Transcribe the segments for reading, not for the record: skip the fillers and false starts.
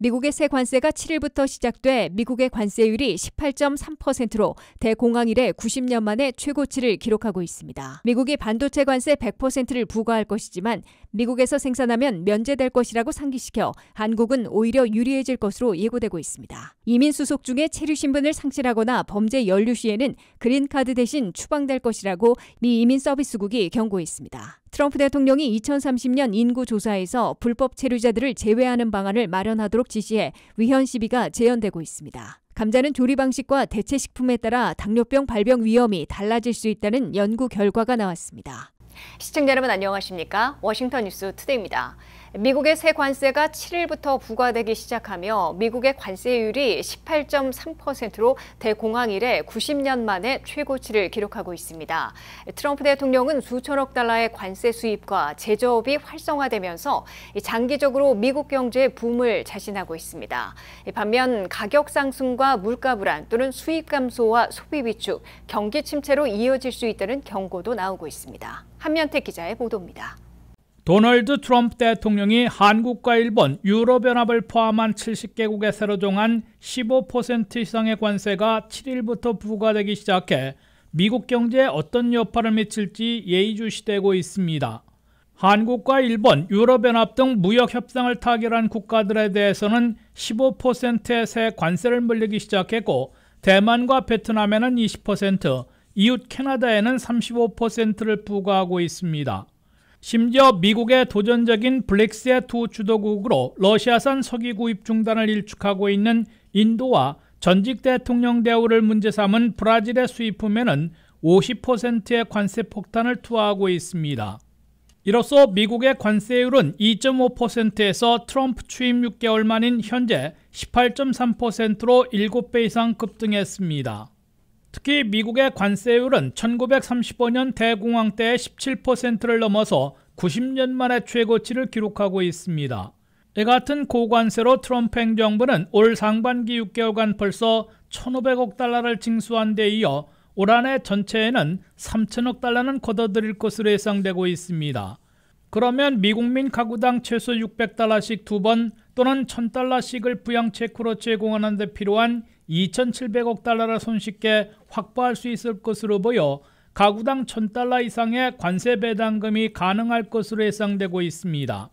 미국의 새 관세가 7일부터 시작돼 미국의 관세율이 18.3%로 대공황 이래 90년 만에 최고치를 기록하고 있습니다. 미국이 반도체 관세 100%를 부과할 것이지만 미국에서 생산하면 면제될 것이라고 상기시켜 한국은 오히려 유리해질 것으로 예고되고 있습니다. 이민 수속 중에 체류 신분을 상실하거나 범죄 연루 시에는 그린카드 대신 추방될 것이라고 미 이민 서비스국이 경고했습니다. 트럼프 대통령이 2030년 인구 조사에서 불법 체류자들을 제외하는 방안을 마련하도록 지시해 위헌 시비가 재현되고 있습니다. 감자는 조리 방식과 대체 식품에 따라 당뇨병 발병 위험이 달라질 수 있다는 연구 결과가 나왔습니다. 시청자 여러분 안녕하십니까? 워싱턴 뉴스 투데이입니다. 미국의 새 관세가 7일부터 부과되기 시작하며 미국의 관세율이 18.3%로 대공황 이래 90년 만에 최고치를 기록하고 있습니다. 트럼프 대통령은 수천억 달러의 관세 수입과 제조업이 활성화되면서 장기적으로 미국 경제에 붐을 자신하고 있습니다. 반면 가격 상승과 물가 불안 또는 수입 감소와 소비 위축, 경기 침체로 이어질 수 있다는 경고도 나오고 있습니다. 한면택 기자의 보도입니다. 도널드 트럼프 대통령이 한국과 일본, 유럽연합을 포함한 70개국에 새로 정한 15% 이상의 관세가 7일부터 부과되기 시작해 미국 경제에 어떤 여파를 미칠지 예의주시되고 있습니다. 한국과 일본, 유럽연합 등 무역 협상을 타결한 국가들에 대해서는 15%의 새 관세를 물리기 시작했고 대만과 베트남에는 20%, 이웃 캐나다에는 35%를 부과하고 있습니다. 심지어 미국의 도전적인 브릭스의 두 주도국으로 러시아산 석유 구입 중단을 일축하고 있는 인도와 전직 대통령 대우를 문제 삼은 브라질의 수입품에는 50%의 관세 폭탄을 투하하고 있습니다. 이로써 미국의 관세율은 2.5%에서 트럼프 취임 6개월 만인 현재 18.3%로 7배 이상 급등했습니다. 특히 미국의 관세율은 1935년 대공황 때의 17%를 넘어서 90년 만에 최고치를 기록하고 있습니다. 이 같은 고관세로 트럼프 행정부는 올 상반기 6개월간 벌써 1,500억 달러를 징수한 데 이어 올 한 해 전체에는 3천억 달러는 걷어들일 것으로 예상되고 있습니다. 그러면 미국민 가구당 최소 600달러씩 2번 또는 1,000달러씩을 부양 체크로 제공하는 데 필요한 2,700억 달러를 손쉽게 확보할 수 있을 것으로 보여 가구당 1,000달러 이상의 관세 배당금이 가능할 것으로 예상되고 있습니다.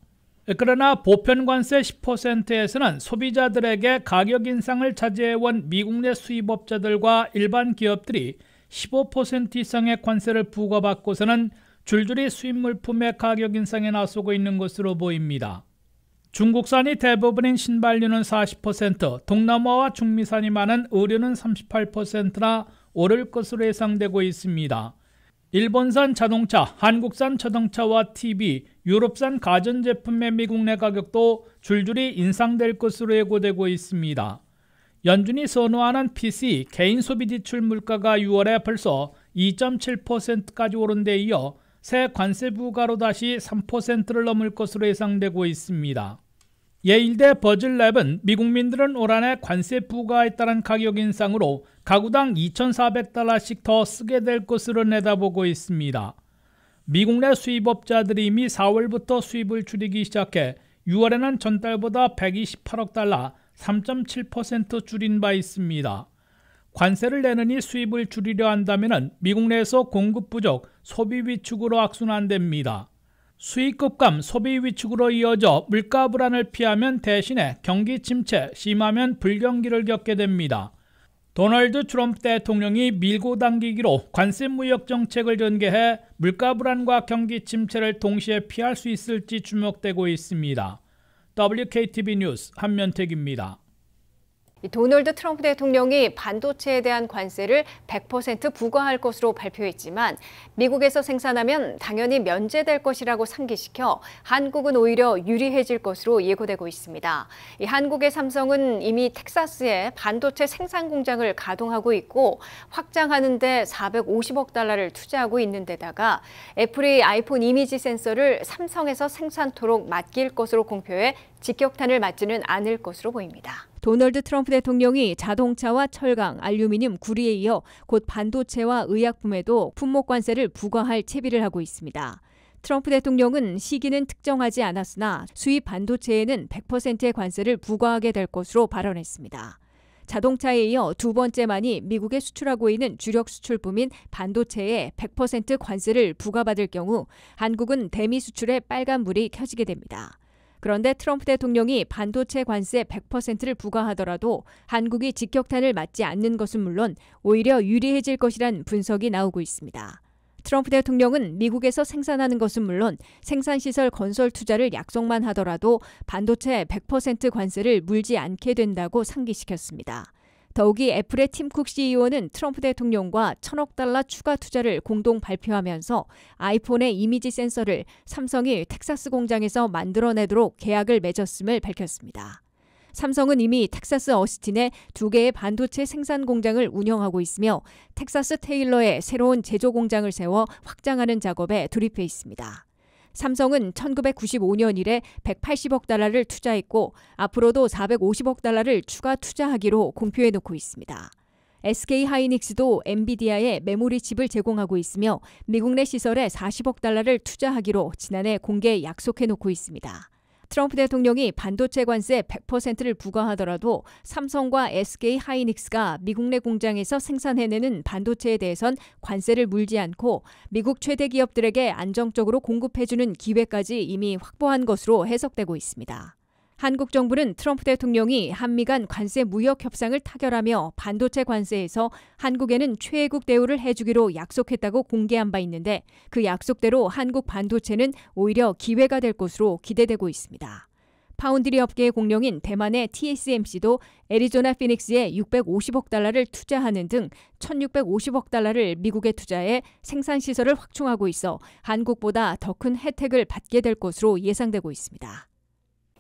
그러나 보편 관세 10%에서는 소비자들에게 가격 인상을 자제해온 미국 내 수입업자들과 일반 기업들이 15% 이상의 관세를 부과받고서는 줄줄이 수입 물품의 가격 인상에 나서고 있는 것으로 보입니다. 중국산이 대부분인 신발류는 40%, 동남아와 중미산이 많은 의류는 38%나 오를 것으로 예상되고 있습니다. 일본산 자동차, 한국산 자동차와 TV, 유럽산 가전제품의 미국 내 가격도 줄줄이 인상될 것으로 예고되고 있습니다. 연준이 선호하는 PC, 개인 소비 지출 물가가 6월에 벌써 2.7%까지 오른 데 이어 새 관세 부과로 다시 3%를 넘을 것으로 예상되고 있습니다. 예일대 버즐랩은 미국민들은 올 한 해 관세 부과에 따른 가격 인상으로 가구당 2,400달러씩 더 쓰게 될 것으로 내다보고 있습니다. 미국 내 수입업자들이 이미 4월부터 수입을 줄이기 시작해 6월에는 전달보다 128억 달러, 3.7% 줄인 바 있습니다. 관세를 내느니 수입을 줄이려 한다면 미국 내에서 공급 부족, 소비 위축으로 악순환됩니다. 수익 급감, 소비 위축으로 이어져 물가 불안을 피하면 대신에 경기 침체, 심하면 불경기를 겪게 됩니다. 도널드 트럼프 대통령이 밀고 당기기로 관세 무역 정책을 전개해 물가 불안과 경기 침체를 동시에 피할 수 있을지 주목되고 있습니다. WKTV 뉴스 한면택입니다. 도널드 트럼프 대통령이 반도체에 대한 관세를 100% 부과할 것으로 발표했지만 미국에서 생산하면 당연히 면제될 것이라고 상기시켜 한국은 오히려 유리해질 것으로 예고되고 있습니다. 한국의 삼성은 이미 텍사스에 반도체 생산 공장을 가동하고 있고 확장하는 데 450억 달러를 투자하고 있는 데다가 애플이 아이폰 이미지 센서를 삼성에서 생산토록 맡길 것으로 공표해 직격탄을 맞지는 않을 것으로 보입니다. 도널드 트럼프 대통령이 자동차와 철강, 알루미늄, 구리에 이어 곧 반도체와 의약품에도 품목 관세를 부과할 채비를 하고 있습니다. 트럼프 대통령은 시기는 특정하지 않았으나 수입 반도체에는 100%의 관세를 부과하게 될 것으로 발언했습니다. 자동차에 이어 두 번째만이 미국에 수출하고 있는 주력 수출품인 반도체에 100% 관세를 부과받을 경우 한국은 대미 수출에 빨간불이 켜지게 됩니다. 그런데 트럼프 대통령이 반도체 관세 100%를 부과하더라도 한국이 직격탄을 맞지 않는 것은 물론 오히려 유리해질 것이란 분석이 나오고 있습니다. 트럼프 대통령은 미국에서 생산하는 것은 물론 생산시설 건설 투자를 약속만 하더라도 반도체 100% 관세를 물지 않게 된다고 상기시켰습니다. 더욱이 애플의 팀 쿡 CEO는 트럼프 대통령과 1,000억 달러 추가 투자를 공동 발표하면서 아이폰의 이미지 센서를 삼성이 텍사스 공장에서 만들어내도록 계약을 맺었음을 밝혔습니다. 삼성은 이미 텍사스 어스틴에 2개의 반도체 생산 공장을 운영하고 있으며 텍사스 테일러에 새로운 제조 공장을 세워 확장하는 작업에 돌입해 있습니다. 삼성은 1995년 이래 180억 달러를 투자했고 앞으로도 450억 달러를 추가 투자하기로 공표해 놓고 있습니다. SK 하이닉스도 엔비디아에 메모리 칩을 제공하고 있으며 미국 내 시설에 40억 달러를 투자하기로 지난해 공개 약속해 놓고 있습니다. 트럼프 대통령이 반도체 관세 100%를 부과하더라도 삼성과 SK 하이닉스가 미국 내 공장에서 생산해내는 반도체에 대해선 관세를 물지 않고 미국 최대 기업들에게 안정적으로 공급해주는 기회까지 이미 확보한 것으로 해석되고 있습니다. 한국 정부는 트럼프 대통령이 한미 간 관세 무역 협상을 타결하며 반도체 관세에서 한국에는 최애국 대우를 해주기로 약속했다고 공개한 바 있는데 그 약속대로 한국 반도체는 오히려 기회가 될 것으로 기대되고 있습니다. 파운드리 업계의 공룡인 대만의 TSMC도 애리조나 피닉스에 650억 달러를 투자하는 등 1,650억 달러를 미국에 투자해 생산시설을 확충하고 있어 한국보다 더 큰 혜택을 받게 될 것으로 예상되고 있습니다.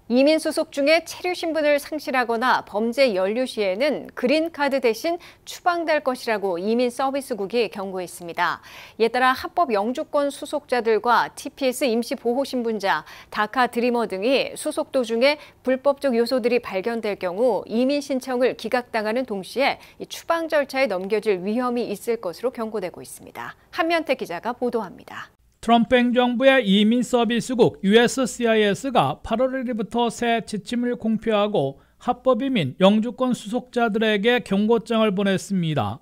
이민 수속 중에 체류 신분을 상실하거나 범죄 연루 시에는 그린카드 대신 추방될 것이라고 이민 서비스국이 경고했습니다. 이에 따라 합법 영주권 수속자들과 TPS 임시 보호 신분자, 다카 드리머 등이 수속 도중에 불법적 요소들이 발견될 경우 이민 신청을 기각당하는 동시에 추방 절차에 넘겨질 위험이 있을 것으로 경고되고 있습니다. 한면태 기자가 보도합니다. 트럼프 행정부의 이민 서비스국 USCIS가 8월 1일부터 새 지침을 공표하고 합법 이민 영주권 수속자들에게 경고장을 보냈습니다.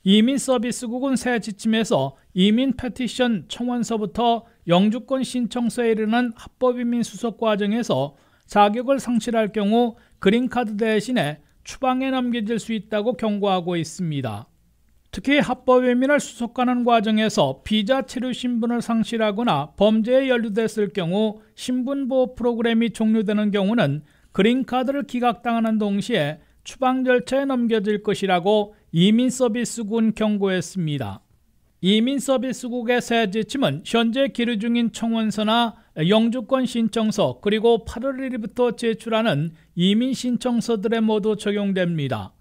이민 서비스국은 새 지침에서 이민 페티션 청원서부터 영주권 신청서에 이르는 합법 이민 수속 과정에서 자격을 상실할 경우 그린카드 대신에 추방에 넘겨질 수 있다고 경고하고 있습니다. 특히 합법 이민을 수속하는 과정에서 비자 체류 신분을 상실하거나 범죄에 연루됐을 경우 신분보호 프로그램이 종료되는 경우는 그린카드를 기각당하는 동시에 추방 절차에 넘겨질 것이라고 이민서비스국은 경고했습니다. 이민서비스국의 새 지침은 현재 기류 중인 청원서나 영주권 신청서 그리고 8월 1일부터 제출하는 이민 신청서들에 모두 적용됩니다.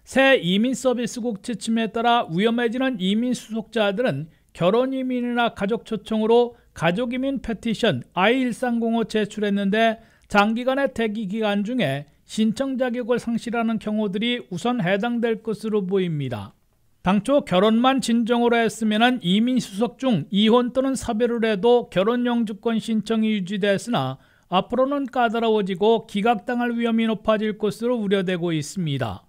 새 이민 서비스국 지침에 따라 위험해지는 이민 수속자들은 결혼 이민이나 가족 초청으로 가족 이민 페티션 I-1305 제출했는데 장기간의 대기 기간 중에 신청 자격을 상실하는 경우들이 우선 해당될 것으로 보입니다. 당초 결혼만 진정으로 했으면 이민 수속 중 이혼 또는 사별을 해도 결혼 영주권 신청이 유지됐으나 앞으로는 까다로워지고 기각당할 위험이 높아질 것으로 우려되고 있습니다.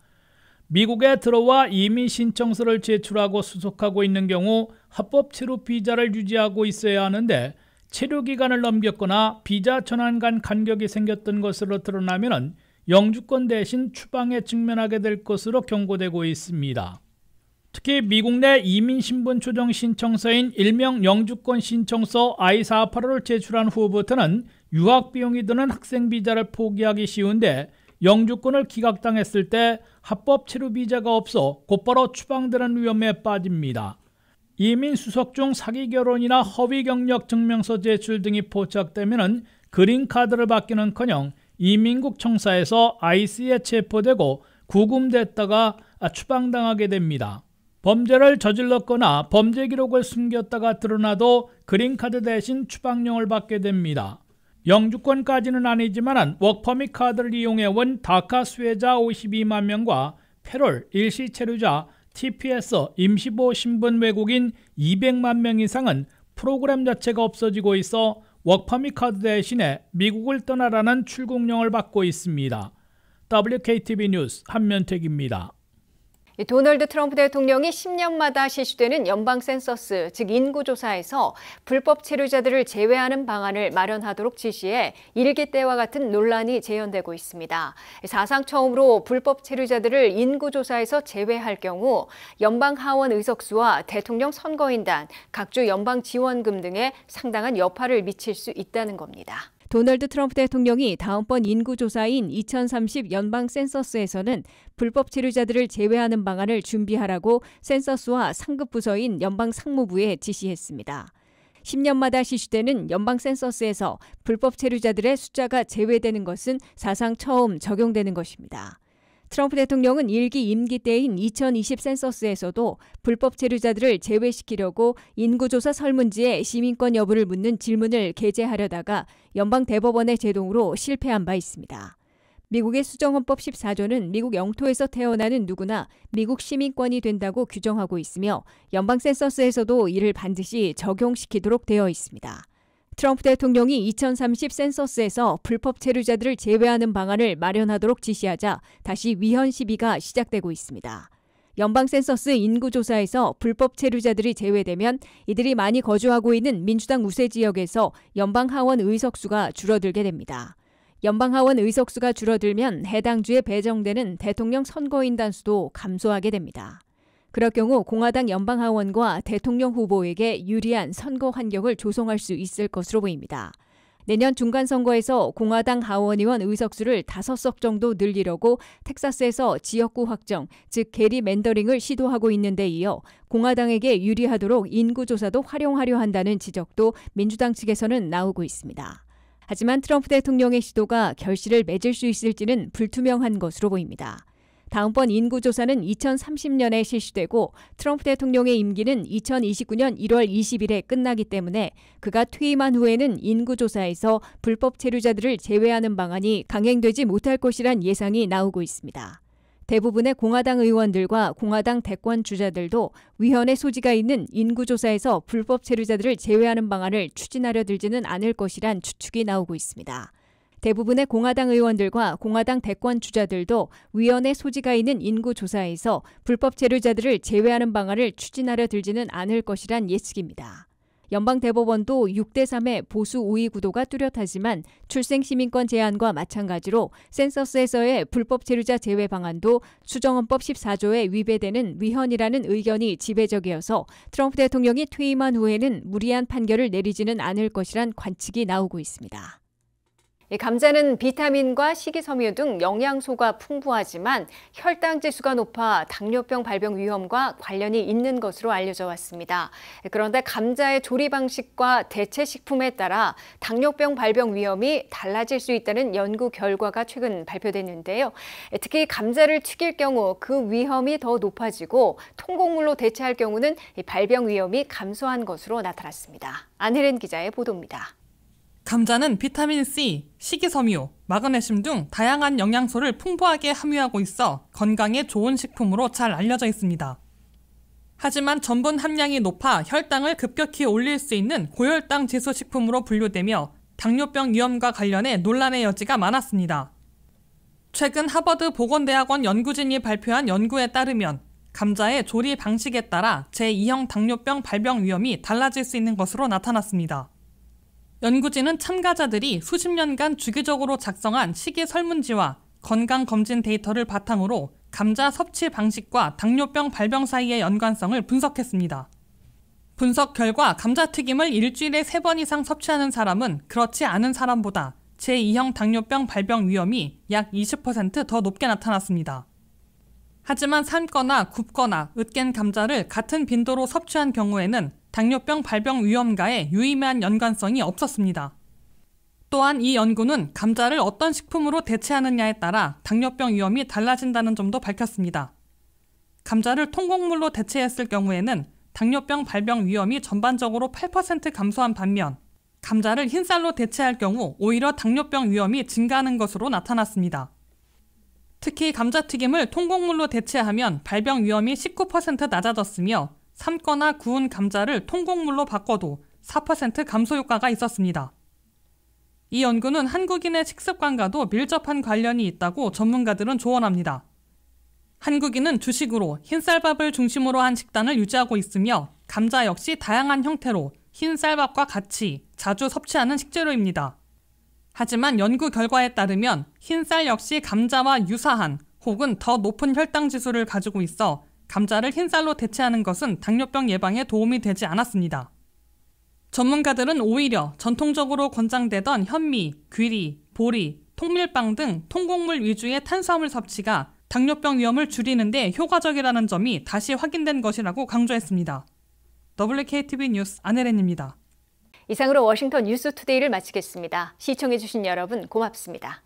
미국에 들어와 이민 신청서를 제출하고 수속하고 있는 경우 합법 체류 비자를 유지하고 있어야 하는데 체류 기간을 넘겼거나 비자 전환 간 간격이 생겼던 것으로 드러나면 영주권 대신 추방에 직면하게 될 것으로 경고되고 있습니다. 특히 미국 내 이민 신분 조정 신청서인 일명 영주권 신청서 I-485를 제출한 후부터는 유학 비용이 드는 학생 비자를 포기하기 쉬운데 영주권을 기각당했을 때 합법 체류 비자가 없어 곧바로 추방되는 위험에 빠집니다. 이민 수속 중 사기 결혼이나 허위 경력 증명서 제출 등이 포착되면 그린카드를 받기는커녕 이민국 청사에서 IC에 체포되고 구금됐다가 추방당하게 됩니다. 범죄를 저질렀거나 범죄 기록을 숨겼다가 드러나도 그린카드 대신 추방령을 받게 됩니다. 영주권까지는 아니지만 워크퍼밋 카드를 이용해온 다카 수혜자 52만 명과 패롤, 일시 체류자, TPS, 임시보호 신분 외국인 200만 명 이상은 프로그램 자체가 없어지고 있어 워크퍼밋 카드 대신에 미국을 떠나라는 출국령을 받고 있습니다. WKTV 뉴스 한면택입니다. 도널드 트럼프 대통령이 10년마다 실시되는 연방 센서스, 즉 인구조사에서 불법 체류자들을 제외하는 방안을 마련하도록 지시해 일기 때와 같은 논란이 재현되고 있습니다. 사상 처음으로 불법 체류자들을 인구조사에서 제외할 경우 연방 하원 의석수와 대통령 선거인단, 각주 연방 지원금 등에 상당한 여파를 미칠 수 있다는 겁니다. 도널드 트럼프 대통령이 다음번 인구조사인 2030 연방 센서스에서는 불법 체류자들을 제외하는 방안을 준비하라고 센서스와 상급 부서인 연방 상무부에 지시했습니다. 10년마다 실시되는 연방 센서스에서 불법 체류자들의 숫자가 제외되는 것은 사상 처음 적용되는 것입니다. 트럼프 대통령은 1기 임기 때인 2020 센서스에서도 불법 체류자들을 제외시키려고 인구조사 설문지에 시민권 여부를 묻는 질문을 게재하려다가 연방 대법원의 제동으로 실패한 바 있습니다. 미국의 수정헌법 14조는 미국 영토에서 태어나는 누구나 미국 시민권이 된다고 규정하고 있으며 연방 센서스에서도 이를 반드시 적용시키도록 되어 있습니다. 트럼프 대통령이 2030 센서스에서 불법 체류자들을 제외하는 방안을 마련하도록 지시하자 다시 위헌 시비가 시작되고 있습니다. 연방 센서스 인구조사에서 불법 체류자들이 제외되면 이들이 많이 거주하고 있는 민주당 우세 지역에서 연방 하원 의석수가 줄어들게 됩니다. 연방 하원 의석수가 줄어들면 해당 주에 배정되는 대통령 선거인단 수도 감소하게 됩니다. 그럴 경우 공화당 연방하원과 대통령 후보에게 유리한 선거 환경을 조성할 수 있을 것으로 보입니다. 내년 중간선거에서 공화당 하원의원 의석수를 5석 정도 늘리려고 텍사스에서 지역구 확정, 즉 게리 맨더링을 시도하고 있는 데 이어 공화당에게 유리하도록 인구조사도 활용하려 한다는 지적도 민주당 측에서는 나오고 있습니다. 하지만 트럼프 대통령의 시도가 결실을 맺을 수 있을지는 불투명한 것으로 보입니다. 다음번 인구조사는 2030년에 실시되고 트럼프 대통령의 임기는 2029년 1월 20일에 끝나기 때문에 그가 퇴임한 후에는 인구조사에서 불법 체류자들을 제외하는 방안이 강행되지 못할 것이란 예상이 나오고 있습니다. 대부분의 공화당 의원들과 공화당 대권 주자들도 위헌의 소지가 있는 인구조사에서 불법 체류자들을 제외하는 방안을 추진하려 들지는 않을 것이란 추측이 나오고 있습니다. 대부분의 공화당 의원들과 공화당 대권 주자들도 위헌의 소지가 있는 인구조사에서 불법 체류자들을 제외하는 방안을 추진하려 들지는 않을 것이란 예측입니다. 연방대법원도 6대3의 보수 우위 구도가 뚜렷하지만 출생시민권 제한과 마찬가지로 센서스에서의 불법 체류자 제외 방안도 수정헌법 14조에 위배되는 위헌이라는 의견이 지배적이어서 트럼프 대통령이 퇴임한 후에는 무리한 판결을 내리지는 않을 것이란 관측이 나오고 있습니다. 감자는 비타민과 식이섬유 등 영양소가 풍부하지만 혈당 지수가 높아 당뇨병 발병 위험과 관련이 있는 것으로 알려져 왔습니다. 그런데 감자의 조리 방식과 대체 식품에 따라 당뇨병 발병 위험이 달라질 수 있다는 연구 결과가 최근 발표됐는데요. 특히 감자를 튀길 경우 그 위험이 더 높아지고 통곡물로 대체할 경우는 발병 위험이 감소한 것으로 나타났습니다. 안혜린 기자의 보도입니다. 감자는 비타민-C, 식이섬유, 마그네슘 등 다양한 영양소를 풍부하게 함유하고 있어 건강에 좋은 식품으로 잘 알려져 있습니다. 하지만 전분 함량이 높아 혈당을 급격히 올릴 수 있는 고혈당 지수 식품으로 분류되며 당뇨병 위험과 관련해 논란의 여지가 많았습니다. 최근 하버드 보건대학원 연구진이 발표한 연구에 따르면 감자의 조리 방식에 따라 제2형 당뇨병 발병 위험이 달라질 수 있는 것으로 나타났습니다. 연구진은 참가자들이 수십 년간 주기적으로 작성한 식이 설문지와 건강검진 데이터를 바탕으로 감자 섭취 방식과 당뇨병 발병 사이의 연관성을 분석했습니다. 분석 결과 감자튀김을 일주일에 3번 이상 섭취하는 사람은 그렇지 않은 사람보다 제2형 당뇨병 발병 위험이 약 20% 더 높게 나타났습니다. 하지만 삶거나 굽거나 으깬 감자를 같은 빈도로 섭취한 경우에는 당뇨병 발병 위험과의 유의미한 연관성이 없었습니다. 또한 이 연구는 감자를 어떤 식품으로 대체하느냐에 따라 당뇨병 위험이 달라진다는 점도 밝혔습니다. 감자를 통곡물로 대체했을 경우에는 당뇨병 발병 위험이 전반적으로 8% 감소한 반면 감자를 흰쌀로 대체할 경우 오히려 당뇨병 위험이 증가하는 것으로 나타났습니다. 특히 감자튀김을 통곡물로 대체하면 발병 위험이 19% 낮아졌으며 삶거나 구운 감자를 통곡물로 바꿔도 4% 감소 효과가 있었습니다. 이 연구는 한국인의 식습관과도 밀접한 관련이 있다고 전문가들은 조언합니다. 한국인은 주식으로 흰쌀밥을 중심으로 한 식단을 유지하고 있으며 감자 역시 다양한 형태로 흰쌀밥과 같이 자주 섭취하는 식재료입니다. 하지만 연구 결과에 따르면 흰쌀 역시 감자와 유사한 혹은 더 높은 혈당 지수를 가지고 있어 감자를 흰쌀로 대체하는 것은 당뇨병 예방에 도움이 되지 않았습니다. 전문가들은 오히려 전통적으로 권장되던 현미, 귀리, 보리, 통밀빵 등 통곡물 위주의 탄수화물 섭취가 당뇨병 위험을 줄이는 데 효과적이라는 점이 다시 확인된 것이라고 강조했습니다. WKTV 뉴스 안혜린입니다. 이상으로 워싱턴 뉴스투데이를 마치겠습니다. 시청해주신 여러분 고맙습니다.